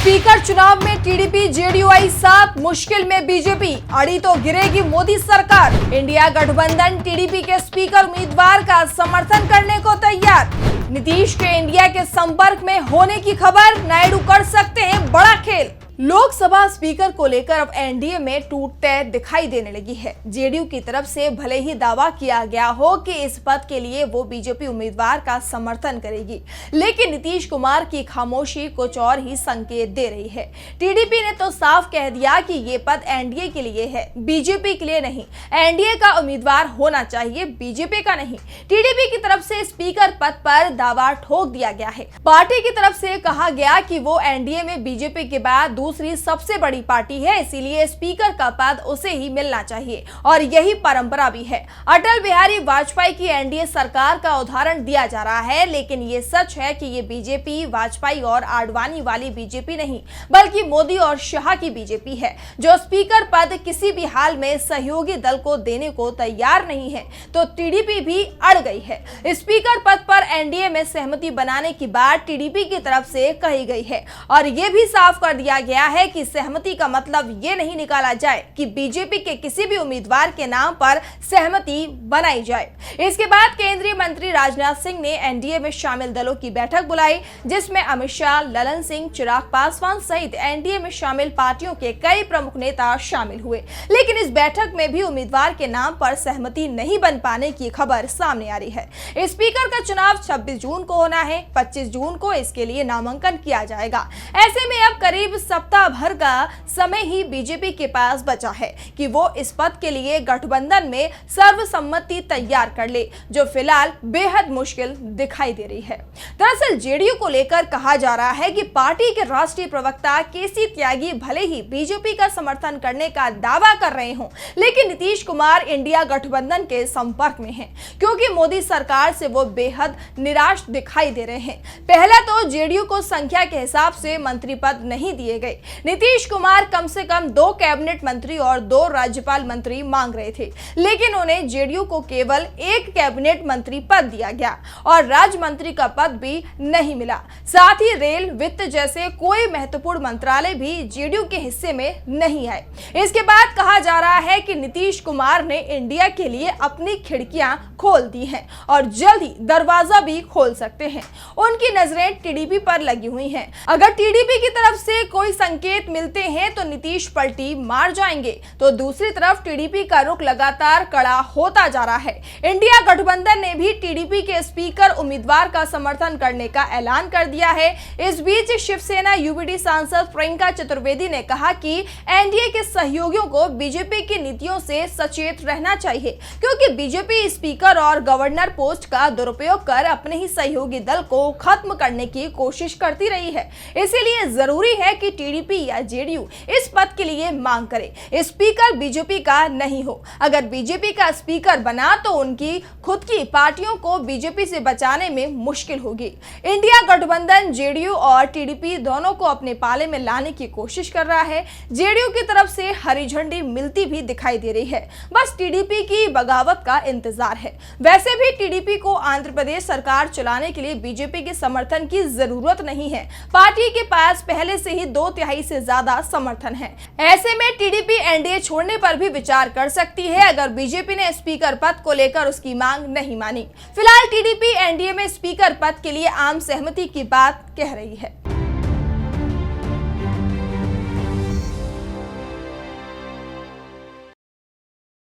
Speaker चुनाव में TDP JDU आई साथ, मुश्किल में बीजेपी, अड़ी तो गिरेगी मोदी सरकार। इंडिया गठबंधन टीडीपी के स्पीकर उम्मीदवार का समर्थन करने को तैयार। नीतीश के इंडिया के संपर्क में होने की खबर, नायडू कर सकते हैं बड़ा खेल। लोकसभा स्पीकर को लेकर अब एनडीए में टूट तय दिखाई देने लगी है। जेडीयू की तरफ से भले ही दावा किया गया हो कि इस पद के लिए वो बीजेपी उम्मीदवार का समर्थन करेगी, लेकिन नीतीश कुमार की खामोशी कुछ और ही संकेत दे रही है। टीडीपी ने तो साफ कह दिया कि ये पद एनडीए के लिए है, बीजेपी के लिए नहीं। एनडीए का उम्मीदवार होना चाहिए, बीजेपी का नहीं। टीडीपी की तरफ से स्पीकर पद पर दावा ठोक दिया गया है। पार्टी की तरफ से कहा गया कि वो एनडीए में बीजेपी के बाद दूसरी सबसे बड़ी पार्टी है, इसीलिए स्पीकर का पद उसे ही मिलना चाहिए और यही परंपरा भी है। अटल बिहारी वाजपेयी की एनडीए सरकार का उदाहरण दिया जा रहा है, लेकिन ये सच है कि ये बीजेपी वाजपेयी और आडवाणी वाली बीजेपी नहीं, बल्कि मोदी और शाह की बीजेपी है, जो स्पीकर पद किसी भी हाल में सहयोगी दल को देने को तैयार नहीं है। तो टीडीपी भी अड़ गई है। स्पीकर पद पर एनडीए में सहमति बनाने की बात टीडीपी की तरफ से कही गई है और ये भी साफ कर दिया गया है कि सहमति का मतलब ये नहीं निकाला जाए कि बीजेपी के किसी भी उम्मीदवार के नाम पर सहमति बनाई जाए। इसके बाद केंद्रीय मंत्री राजनाथ सिंह ने एनडीए में शामिल दलों की बैठक बुलाई, जिसमें अमित शाह, ललन सिंह, चिराग पासवान सहित एनडीए में शामिल पार्टियों के कई प्रमुख नेता शामिल हुए। लेकिन इस बैठक में भी उम्मीदवार के नाम पर सहमति नहीं बन पाने की खबर सामने आ रही है। स्पीकर का चुनाव 26 जून को होना है। 25 जून को इसके लिए नामांकन किया जाएगा। ऐसे में अब करीब सप्ताह भर का समय ही बीजेपी के पास बचा है कि वो इस पद के लिए गठबंधन में सर्वसम्मति तैयार कर ले, जो फिलहाल बेहद मुश्किल दिखाई दे रही है। दरअसल जेडीयू को लेकर कहा जा रहा है कि पार्टी के राष्ट्रीय प्रवक्ता केसी त्यागी भले ही बीजेपी का समर्थन करने का दावा कर रहे हों, लेकिन नीतीश कुमार इंडिया गठबंधन के संपर्क में हैं, क्योंकि मोदी सरकार से वो बेहद निराश दिखाई दे रहे हैं। पहला तो जेडीयू को संख्या के हिसाब से मंत्री पद नहीं दिए गए। नीतीश कुमार कम से कम 2 कैबिनेट मंत्री और 2 राज्यपाल मंत्री मांग रहे थे, लेकिन उन्हें जेडीयू को केवल 1 कैबिनेट मंत्री पद दिया गया और राज्य मंत्री का पद भी नहीं मिला। साथ ही रेल, वित्त जैसे कोई महत्वपूर्ण मंत्रालय भी जेडीयू के हिस्से में नहीं आए। इसके बाद कहा जा रहा है कि नीतीश कुमार ने इंडिया के लिए अपनी खिड़कियां खोल दी हैं और जल्द ही दरवाजा भी खोल सकते हैं। उनकी नजरें टीडीपी पर लगी हुई हैं। अगर टीडीपी की तरफ से कोई संकेत मिलते हैं तो नीतीश पलटी मार जाएंगे, तो दूसरी तरफ टीडीपी का रुख लगातार कड़ा होता जा रहा है। इंडिया गठबंधन ने भी टीडीपी के स्पीकर उम्मीदवार का समर्थन करने का ऐलान कर दिया है। इस बीच शिवसेना यूबीडी सांसद प्रियंका चतुर्वेदी ने कहा कि एनडीए के सहयोगियों को बीजेपी की नीतियों से सचेत रहना चाहिए, क्योंकि बीजेपी स्पीकर और गवर्नर पोस्ट का दुरुपयोग कर अपने ही सहयोगी दल को खत्म करने की कोशिश करती रही है। इसीलिए जरूरी है कि टीडीपी या जेडीयू इस पद के लिए मांग करे। स्पीकर बीजेपी का नहीं हो। अगर बीजेपी का स्पीकर बना तो उनकी खुद की पार्टियों को बीजेपी से बचाने में मुश्किल होगी। इंडिया गठबंधन जेडीयू और टीडीपी दोनों को अपने पाले में लाने की कोशिश कर रहा है। जेडीयू की तरफ से हरी झंडी मिलती भी दिखाई दे रही है, बस टीडीपी की बगावत का इंतजार है। वैसे भी टीडीपी को आंध्र प्रदेश सरकार चलाने के लिए बीजेपी के समर्थन की जरूरत नहीं है। पार्टी के पास पहले से ही 2/3 से ज्यादा समर्थन है। ऐसे में टीडीपी एनडीए छोड़ने पर भी विचार कर सकती है, अगर बीजेपी ने स्पीकर पद को लेकर उसकी मांग नहीं मानी। फिलहाल टीडीपी एनडीए में स्पीकर पद के लिए आम सहमति की बात कह रही है।